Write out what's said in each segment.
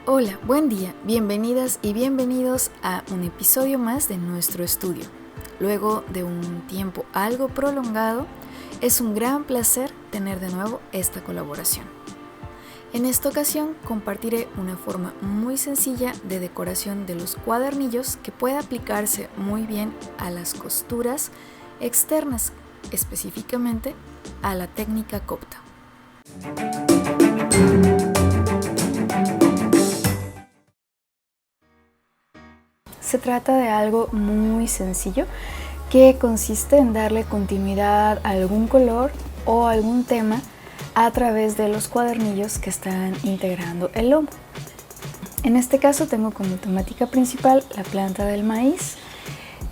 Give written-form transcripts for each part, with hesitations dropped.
Hola, buen día, bienvenidas y bienvenidos a un episodio más de nuestro estudio. Luego de un tiempo algo prolongado, es un gran placer tener de nuevo esta colaboración. En esta ocasión compartiré una forma muy sencilla de decoración de los cuadernillos que puede aplicarse muy bien a las costuras externas, específicamente a la técnica copta. Se trata de algo muy sencillo que consiste en darle continuidad a algún color o algún tema a través de los cuadernillos que están integrando el lomo. En este caso tengo como temática principal la planta del maíz.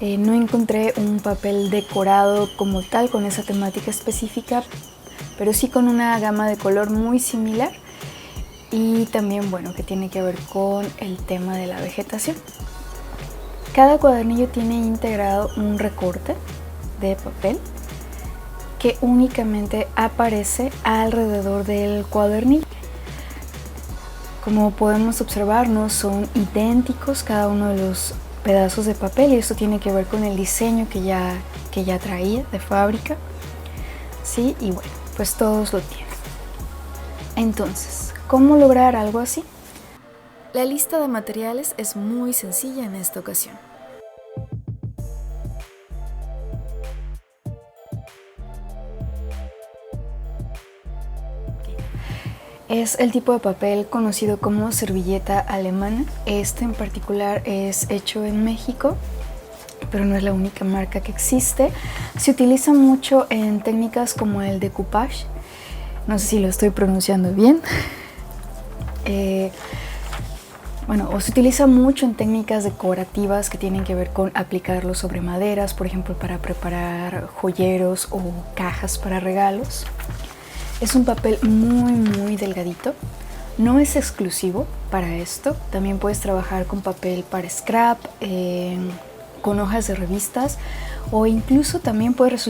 No encontré un papel decorado como tal con esa temática específica, pero sí con una gama de color muy similar y también que tiene que ver con el tema de la vegetación. Cada cuadernillo tiene integrado un recorte de papel que únicamente aparece alrededor del cuadernillo. Como podemos observar, no son idénticos cada uno de los pedazos de papel y esto tiene que ver con el diseño que ya traía de fábrica. ¿Sí? Y pues todos lo tienen. Entonces, ¿cómo lograr algo así? La lista de materiales es muy sencilla en esta ocasión. Es el tipo de papel conocido como servilleta alemana. Este en particular es hecho en México, pero no es la única marca que existe. Se utiliza mucho en técnicas como el decoupage. No sé si lo estoy pronunciando bien. O se utiliza mucho en técnicas decorativas que tienen que ver con aplicarlo sobre maderas, por ejemplo, para preparar joyeros o cajas para regalos. Es un papel muy delgadito. No es exclusivo para esto. También puedes trabajar con papel para scrap, con hojas de revistas, o incluso también puedes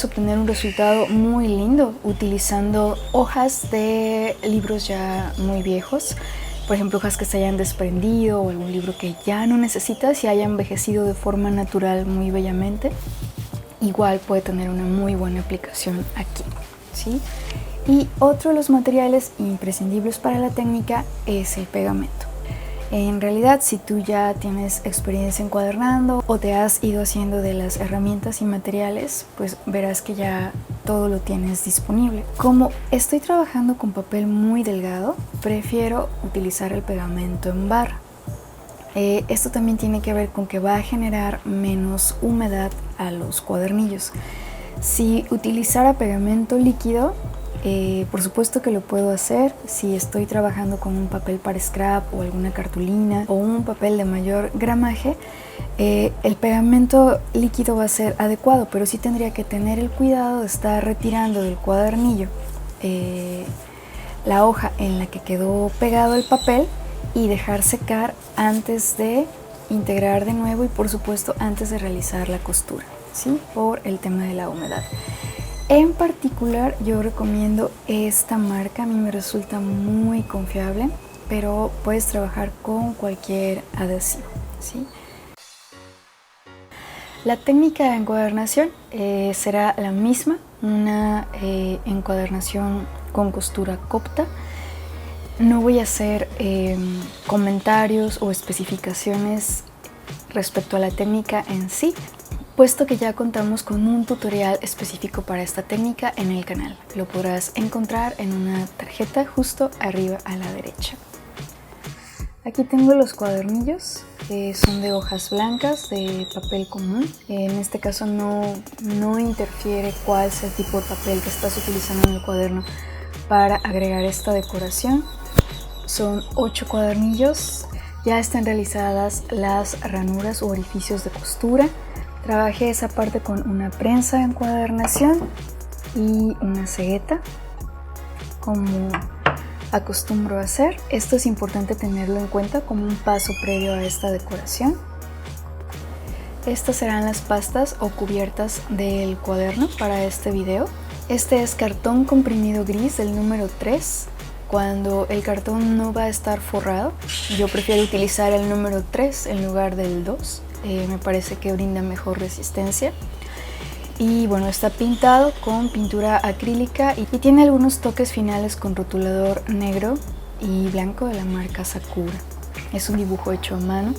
obtener un resultado muy lindo utilizando hojas de libros ya muy viejos. Por ejemplo, hojas que se hayan desprendido o algún libro que ya no necesitas y haya envejecido de forma natural muy bellamente. Igual puede tener una muy buena aplicación aquí, ¿sí? Y otro de los materiales imprescindibles para la técnica es el pegamento. En realidad, si tú ya tienes experiencia encuadernando o te has ido haciendo de las herramientas y materiales, pues verás que ya todo lo tienes disponible. Como estoy trabajando con papel muy delgado, prefiero utilizar el pegamento en barra. Esto también tiene que ver con que va a generar menos humedad a los cuadernillos. Si utilizara pegamento líquido, por supuesto que lo puedo hacer si estoy trabajando con un papel para scrap o alguna cartulina o un papel de mayor gramaje. El pegamento líquido va a ser adecuado, pero sí tendría que tener el cuidado de estar retirando del cuadernillo la hoja en la que quedó pegado el papel y dejar secar antes de integrar de nuevo y por supuesto antes de realizar la costura, ¿sí? Por el tema de la humedad. En particular yo recomiendo esta marca, a mí me resulta muy confiable, pero puedes trabajar con cualquier adhesivo, ¿sí? La técnica de encuadernación será la misma, una encuadernación con costura copta. No voy a hacer comentarios o especificaciones respecto a la técnica en sí, puesto que ya contamos con un tutorial específico para esta técnica en el canal. Lo podrás encontrar en una tarjeta justo arriba a la derecha. Aquí tengo los cuadernillos, son de hojas blancas de papel común. En este caso no interfiere cuál es el tipo de papel que estás utilizando en el cuaderno para agregar esta decoración. Son 8 cuadernillos, ya están realizadas las ranuras u orificios de costura. Trabajé esa parte con una prensa de encuadernación y una cegueta, como acostumbro a hacer. Esto es importante tenerlo en cuenta como un paso previo a esta decoración. Estas serán las pastas o cubiertas del cuaderno para este video. Este es cartón comprimido gris del número 3, cuando el cartón no va a estar forrado, yo prefiero utilizar el número 3 en lugar del 2. Me parece que brinda mejor resistencia. Y bueno, está pintado con pintura acrílica y tiene algunos toques finales con rotulador negro y blanco de la marca Sakura. Es un dibujo hecho a mano.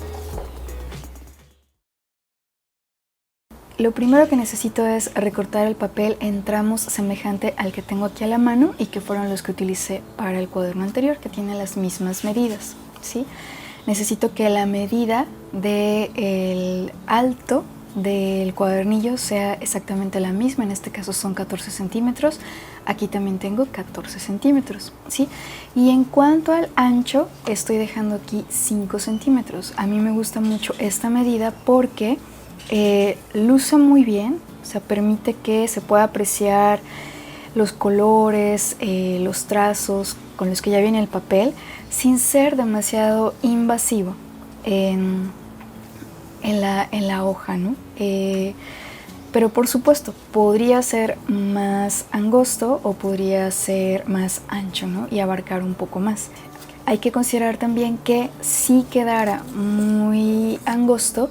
Lo primero que necesito es recortar el papel en tramos semejante al que tengo aquí a la mano y que fueron los que utilicé para el cuaderno anterior, que tiene las mismas medidas, ¿sí? Necesito que la medida del alto del cuadernillo sea exactamente la misma. En este caso son 14 centímetros. Aquí también tengo 14 centímetros, ¿sí? Y en cuanto al ancho, estoy dejando aquí 5 centímetros. A mí me gusta mucho esta medida porque luce muy bien, o sea, permite que se pueda apreciar los colores, los trazos con los que ya viene el papel, sin ser demasiado invasivo en la hoja, ¿no? Pero por supuesto, podría ser más angosto o podría ser más ancho, ¿no? Y abarcar un poco más. Hay que considerar también que si quedara muy angosto,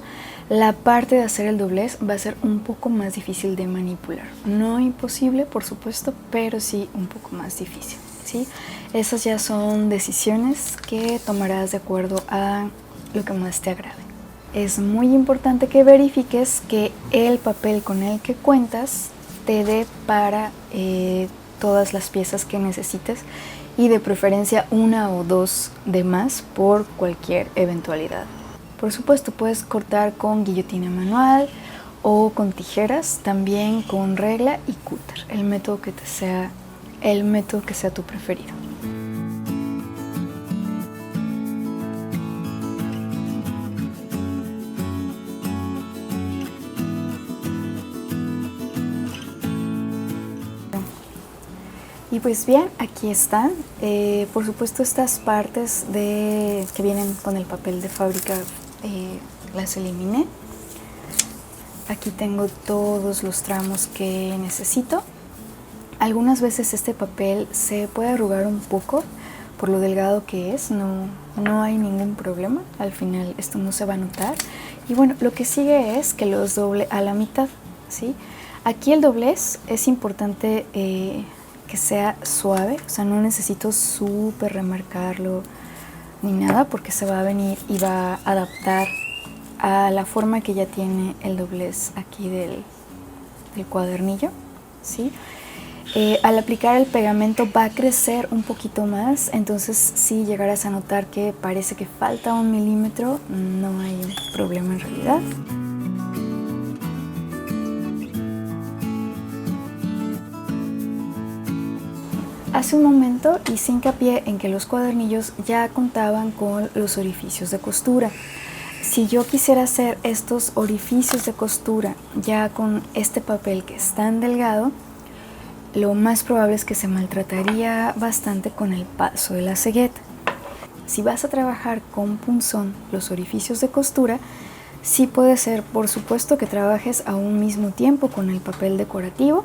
la parte de hacer el doblez va a ser un poco más difícil de manipular. No imposible, por supuesto, pero sí un poco más difícil, ¿sí? Esas ya son decisiones que tomarás de acuerdo a lo que más te agrade. Es muy importante que verifiques que el papel con el que cuentas te dé para todas las piezas que necesites y de preferencia una o dos de más por cualquier eventualidad. Por supuesto, puedes cortar con guillotina manual o con tijeras, también con regla y cúter, el método que sea tu preferido. Y pues bien, aquí están. Por supuesto, estas partes que vienen con el papel de fábrica las eliminé. Aquí tengo todos los tramos que necesito. Algunas veces este papel se puede arrugar un poco por lo delgado que es, no hay ningún problema, al final esto no se va a notar. Y bueno, lo que sigue es que los doble a la mitad, ¿sí? Aquí el doblez es importante que sea suave, o sea, no necesito súper remarcarlo ni nada porque se va a venir y va a adaptar a la forma que ya tiene el doblez aquí del cuadernillo, ¿sí? Al aplicar el pegamento va a crecer un poquito más, entonces si llegaras a notar que parece que falta 1 milímetro, no hay problema en realidad. Hace un momento hice hincapié en que los cuadernillos ya contaban con los orificios de costura. Si yo quisiera hacer estos orificios de costura ya con este papel que es tan delgado, lo más probable es que se maltrataría bastante con el paso de la cegueta. Si vas a trabajar con punzón los orificios de costura, sí puede ser, por supuesto, que trabajes a un mismo tiempo con el papel decorativo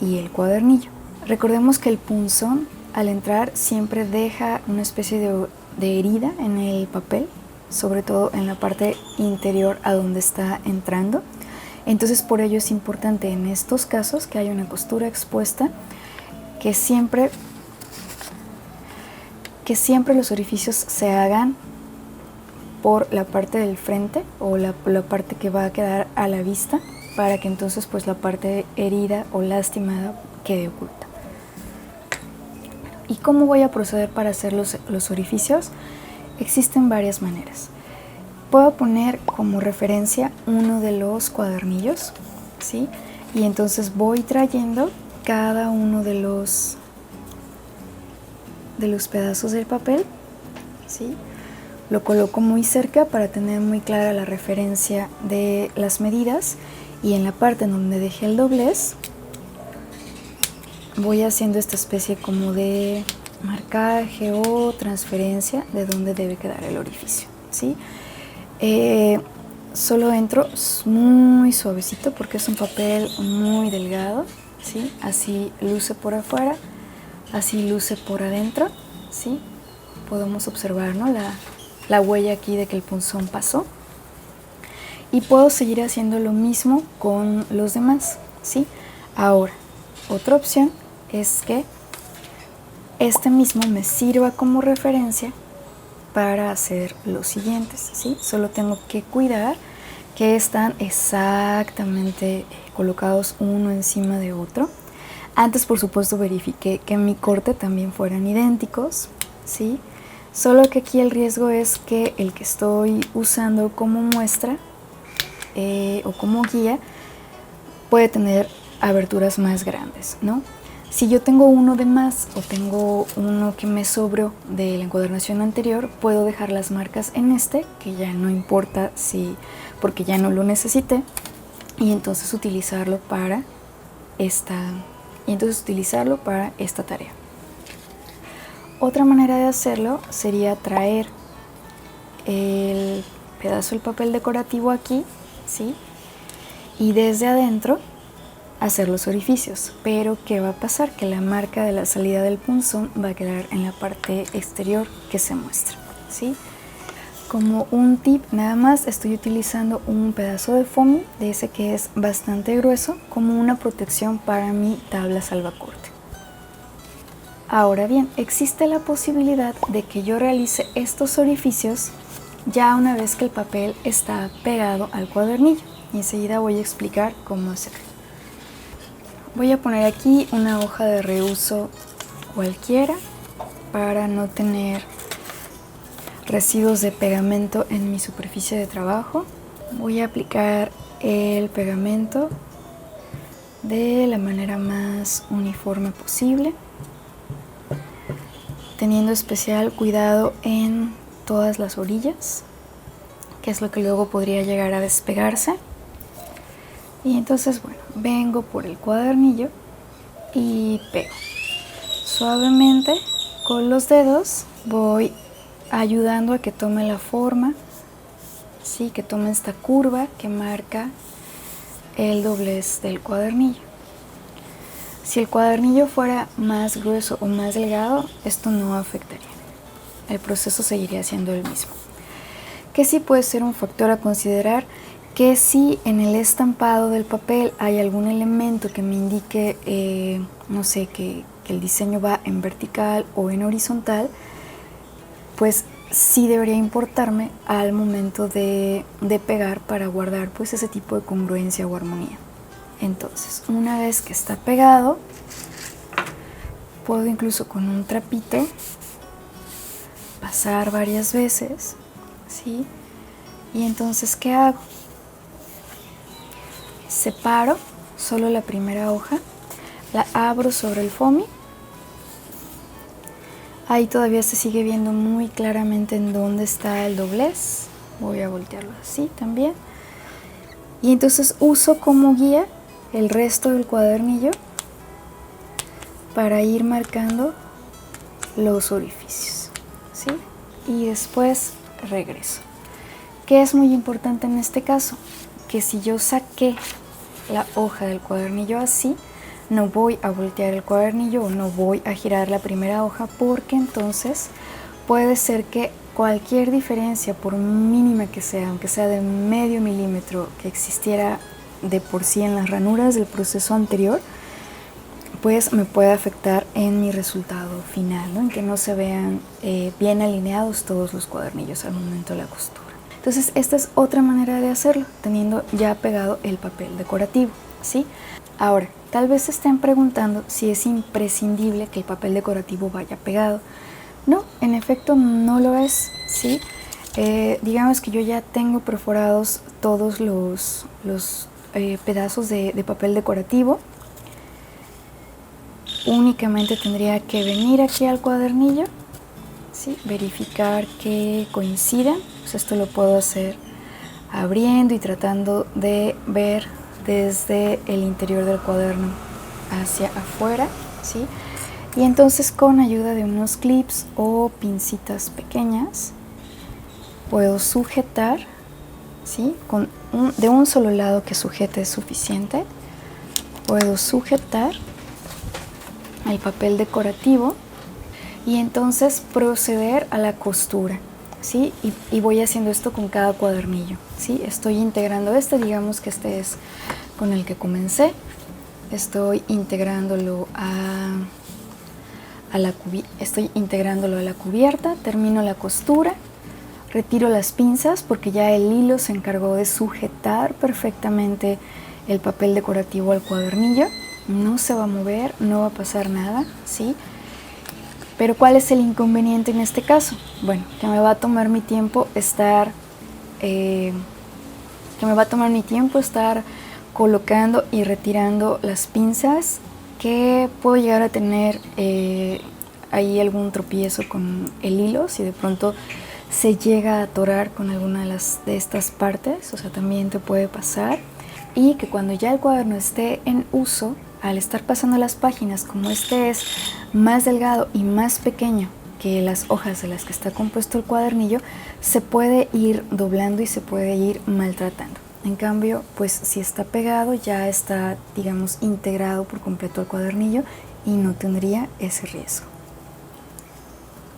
y el cuadernillo. Recordemos que el punzón al entrar siempre deja una especie de herida en el papel, sobre todo en la parte interior a donde está entrando. Entonces por ello es importante en estos casos que haya una costura expuesta, que siempre los orificios se hagan por la parte del frente o la parte que va a quedar a la vista, para que entonces pues la parte herida o lastimada quede oculta. ¿Y cómo voy a proceder para hacer los orificios? Existen varias maneras. Puedo poner como referencia uno de los cuadernillos, ¿sí? Y entonces voy trayendo cada uno de los pedazos del papel, ¿sí? Lo coloco muy cerca para tener muy clara la referencia de las medidas, y en la parte en donde dejé el doblez voy haciendo esta especie como de marcaje o transferencia de dónde debe quedar el orificio, ¿sí? Solo entro muy suavecito porque es un papel muy delgado, ¿sí? Así luce por afuera, así luce por adentro, ¿sí? Podemos observar, ¿no?, la huella aquí de que el punzón pasó. Y puedo seguir haciendo lo mismo con los demás, ¿sí? Ahora, otra opción es que este mismo me sirva como referencia para hacer los siguientes, ¿sí? Solo tengo que cuidar que están exactamente colocados uno encima de otro. Antes, por supuesto, verifiqué que en mi corte también fueran idénticos, ¿sí? Solo que aquí el riesgo es que el que estoy usando como muestra o como guía puede tener aberturas más grandes, ¿no? Si yo tengo uno de más o tengo uno que me sobró de la encuadernación anterior, puedo dejar las marcas en este, que ya no importa porque ya no lo necesité, y entonces utilizarlo para esta tarea. Otra manera de hacerlo sería traer el pedazo del papel decorativo aquí, ¿sí? Y desde adentro hacer los orificios. Pero ¿qué va a pasar? Que la marca de la salida del punzón va a quedar en la parte exterior que se muestra, ¿sí? Como un tip nada más, estoy utilizando un pedazo de foamy, de ese que es bastante grueso, como una protección para mi tabla salvacorte. Ahora bien, existe la posibilidad de que yo realice estos orificios ya una vez que el papel está pegado al cuadernillo. Y enseguida voy a explicar cómo hacerlo. Voy a poner aquí una hoja de reuso cualquiera para no tener residuos de pegamento en mi superficie de trabajo. Voy a aplicar el pegamento de la manera más uniforme posible, teniendo especial cuidado en todas las orillas, que es lo que luego podría llegar a despegarse. Y entonces, bueno, vengo por el cuadernillo y pego. Suavemente con los dedos voy ayudando a que tome la forma, ¿sí? Que tome esta curva que marca el doblez del cuadernillo. Si el cuadernillo fuera más grueso o más delgado, esto no afectaría. El proceso seguiría siendo el mismo. Que sí puede ser un factor a considerar, que si en el estampado del papel hay algún elemento que me indique, no sé, que el diseño va en vertical o en horizontal, pues sí debería importarme al momento de pegar para guardar pues ese tipo de congruencia o armonía. Entonces, una vez que está pegado, puedo incluso con un trapito pasar varias veces, ¿sí? Y entonces, ¿qué hago? Separo solo la primera hoja, la abro sobre el foamy. Ahí todavía se sigue viendo muy claramente en dónde está el doblez. Voy a voltearlo así también. Y entonces uso como guía el resto del cuadernillo para ir marcando los orificios, ¿sí? Y después regreso. ¿Qué es muy importante en este caso? Que si yo saqué la hoja del cuadernillo así, no voy a voltear el cuadernillo o no voy a girar la primera hoja, porque entonces puede ser que cualquier diferencia, por mínima que sea, aunque sea de medio milímetro que existiera de por sí en las ranuras del proceso anterior, pues me puede afectar en mi resultado final, ¿no? En que no se vean bien alineados todos los cuadernillos al momento de la costura. Entonces esta es otra manera de hacerlo, teniendo ya pegado el papel decorativo, ¿sí? Ahora, tal vez se estén preguntando si es imprescindible que el papel decorativo vaya pegado. No, en efecto no lo es, ¿sí? Digamos que yo ya tengo perforados todos los pedazos de papel decorativo. Únicamente tendría que venir aquí al cuadernillo, ¿sí? Verificar que coincidan. Pues esto lo puedo hacer abriendo y tratando de ver desde el interior del cuaderno hacia afuera, ¿sí? Y entonces con ayuda de unos clips o pincitas pequeñas puedo sujetar, ¿sí? De un solo lado que sujete es suficiente. Puedo sujetar el papel decorativo y entonces proceder a la costura, ¿sí? Y voy haciendo esto con cada cuadernillo, ¿sí? Estoy integrando digamos que este es con el que comencé, estoy integrándolo estoy integrándolo a la cubierta, termino la costura, retiro las pinzas porque ya el hilo se encargó de sujetar perfectamente el papel decorativo al cuadernillo, no se va a mover, no va a pasar nada, ¿sí? Pero ¿cuál es el inconveniente en este caso? Bueno, que me va a tomar mi tiempo estar colocando y retirando las pinzas, que puedo llegar a tener ahí algún tropiezo con el hilo si de pronto se llega a atorar con alguna de estas partes, o sea, también te puede pasar. Y que cuando ya el cuaderno esté en uso, al estar pasando las páginas, como este es más delgado y más pequeño que las hojas de las que está compuesto el cuadernillo, se puede ir doblando y se puede ir maltratando. En cambio, pues si está pegado, ya está, digamos, integrado por completo al cuadernillo y no tendría ese riesgo.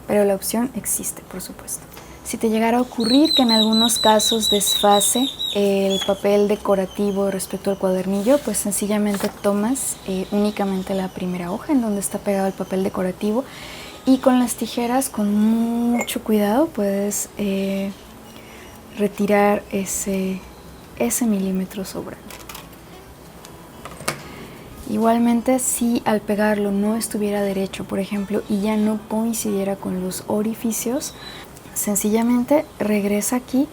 Pero la opción existe, por supuesto. Si te llegara a ocurrir que en algunos casos desfase el papel decorativo respecto al cuadernillo, pues sencillamente tomas únicamente la primera hoja en donde está pegado el papel decorativo y con las tijeras, con mucho cuidado, puedes retirar ese milímetro sobrante. Igualmente, si al pegarlo no estuviera derecho, por ejemplo, y ya no coincidiera con los orificios, sencillamente regresa aquí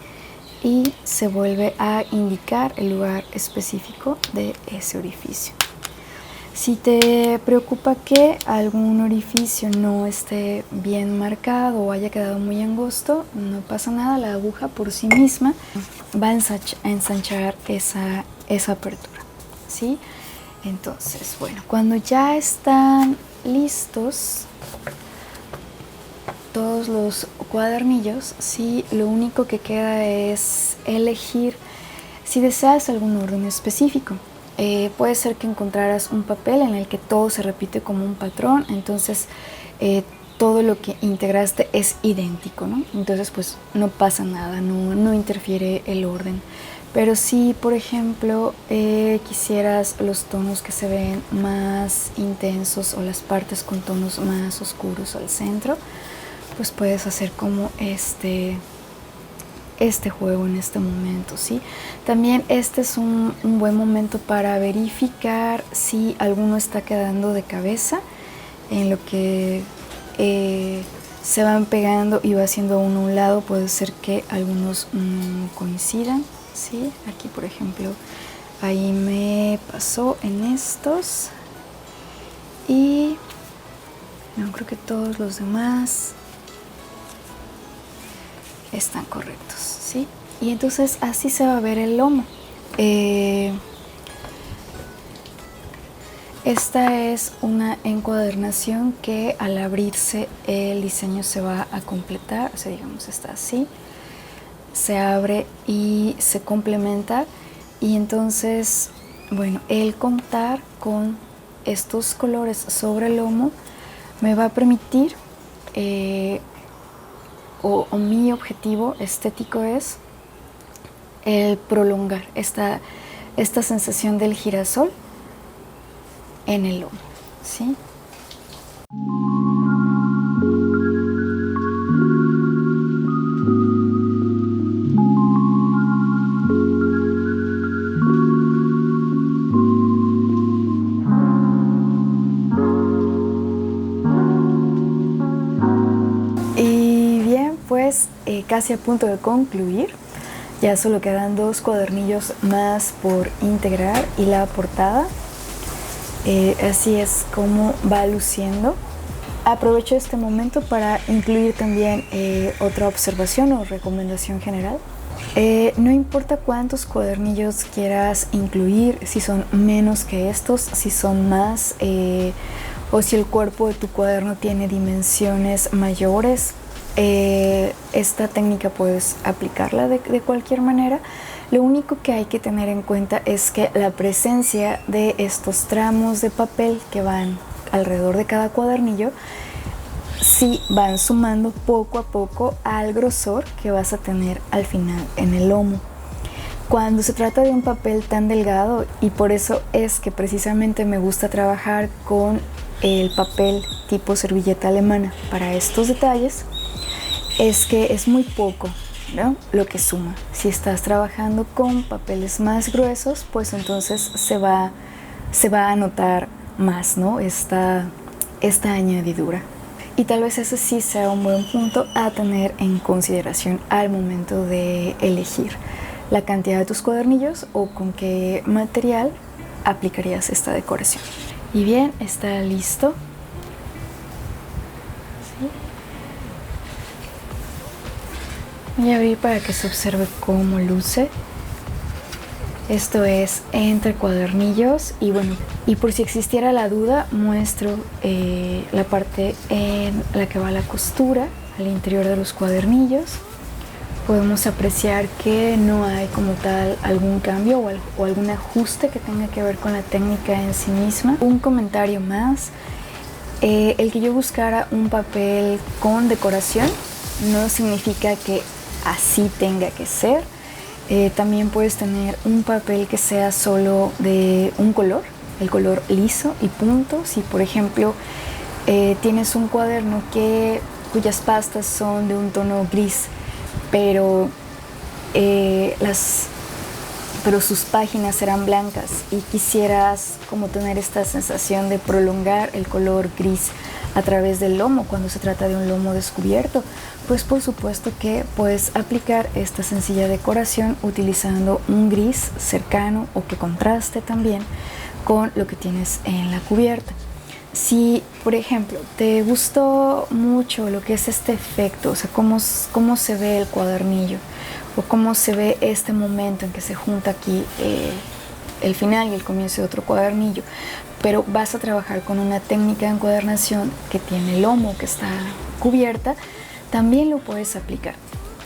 y se vuelve a indicar el lugar específico de ese orificio. Si te preocupa que algún orificio no esté bien marcado o haya quedado muy angosto, no pasa nada, la aguja por sí misma va a ensanchar esa apertura, ¿sí? Entonces, bueno, cuando ya están listos todos los cuadernillos, sí, lo único que queda es elegir si deseas algún orden específico. Puede ser que encontraras un papel en el que todo se repite como un patrón, entonces todo lo que integraste es idéntico, ¿no? Entonces pues no pasa nada, no interfiere el orden. Pero si, por ejemplo, quisieras los tonos que se ven más intensos o las partes con tonos más oscuros al centro, pues puedes hacer como este juego en este momento, ¿sí? También este es un buen momento para verificar si alguno está quedando de cabeza en lo que se van pegando y va haciendo uno a un lado. Puede ser que algunos coincidan, ¿sí? Aquí, por ejemplo, ahí me pasó en estos y no, creo que todos los demás están correctos, ¿sí? Y entonces así se va a ver el lomo. Esta es una encuadernación que al abrirse el diseño se va a completar, o sea, digamos, está así, se abre y se complementa, y entonces, bueno, el contar con estos colores sobre el lomo me va a permitir o mi objetivo estético es el prolongar esta sensación del girasol en el lomo, ¿sí? Y bien, pues casi a punto de concluir. Ya solo quedan 2 cuadernillos más por integrar y la portada. Así es como va luciendo. Aprovecho este momento para incluir también otra observación o recomendación general. No importa cuántos cuadernillos quieras incluir, si son menos que estos, si son más, o si el cuerpo de tu cuaderno tiene dimensiones mayores, esta técnica puedes aplicarla de cualquier manera. Lo único que hay que tener en cuenta es que la presencia de estos tramos de papel que van alrededor de cada cuadernillo sí van sumando poco a poco al grosor que vas a tener al final en el lomo. Cuando se trata de un papel tan delgado, y por eso es que precisamente me gusta trabajar con el papel tipo servilleta alemana para estos detalles, es que es muy poco, ¿no?, lo que suma. Si estás trabajando con papeles más gruesos, pues entonces se va a notar más, ¿no?, esta añadidura. Y tal vez ese sí sea un buen punto a tener en consideración al momento de elegir la cantidad de tus cuadernillos o con qué material aplicarías esta decoración. Y bien, está listo. ¿Sí? Voy a abrir para que se observe cómo luce. Esto es entre cuadernillos y bueno, y por si existiera la duda, muestro la parte en la que va la costura al interior de los cuadernillos. Podemos apreciar que no hay como tal algún cambio o algún ajuste que tenga que ver con la técnica en sí misma. Un comentario más, el que yo buscara un papel con decoración no significa que así tenga que ser. También puedes tener un papel que sea solo de un color, el color liso y punto. Si por ejemplo tienes un cuaderno cuyas pastas son de un tono gris, pero sus páginas serán blancas y quisieras como tener esta sensación de prolongar el color gris a través del lomo cuando se trata de un lomo descubierto, pues por supuesto que puedes aplicar esta sencilla decoración utilizando un gris cercano o que contraste también con lo que tienes en la cubierta. Si, por ejemplo, te gustó mucho lo que es este efecto, o sea, cómo se ve el cuadernillo o cómo se ve este momento en que se junta aquí el final y el comienzo de otro cuadernillo, pero vas a trabajar con una técnica de encuadernación que tiene lomo, que está cubierta, también lo puedes aplicar.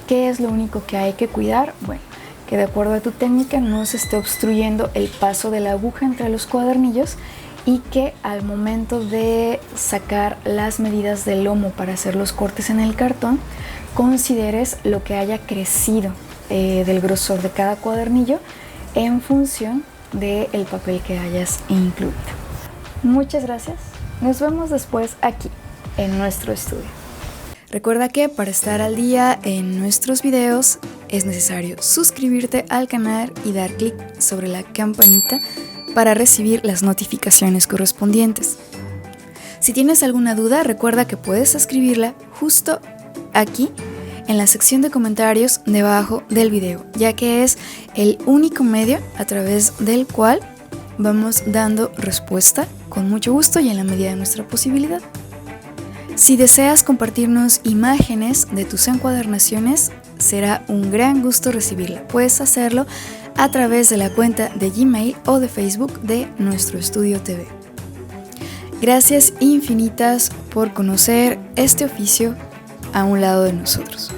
¿Qué es lo único que hay que cuidar? Bueno, que de acuerdo a tu técnica no se esté obstruyendo el paso de la aguja entre los cuadernillos y que al momento de sacar las medidas del lomo para hacer los cortes en el cartón, consideres lo que haya crecido del grosor de cada cuadernillo en función del papel que hayas incluido. Muchas gracias. Nos vemos después aquí en nuestro estudio. Recuerda que para estar al día en nuestros videos es necesario suscribirte al canal y dar clic sobre la campanita para recibir las notificaciones correspondientes. Si tienes alguna duda, recuerda que puedes escribirla justo aquí en la sección de comentarios debajo del video, ya que es el único medio a través del cual vamos dando respuesta con mucho gusto y en la medida de nuestra posibilidad. Si deseas compartirnos imágenes de tus encuadernaciones, será un gran gusto recibirla. Puedes hacerlo a través de la cuenta de Gmail o de Facebook de Nuestro Estudio TV. Gracias infinitas por conocer este oficio a un lado de nosotros.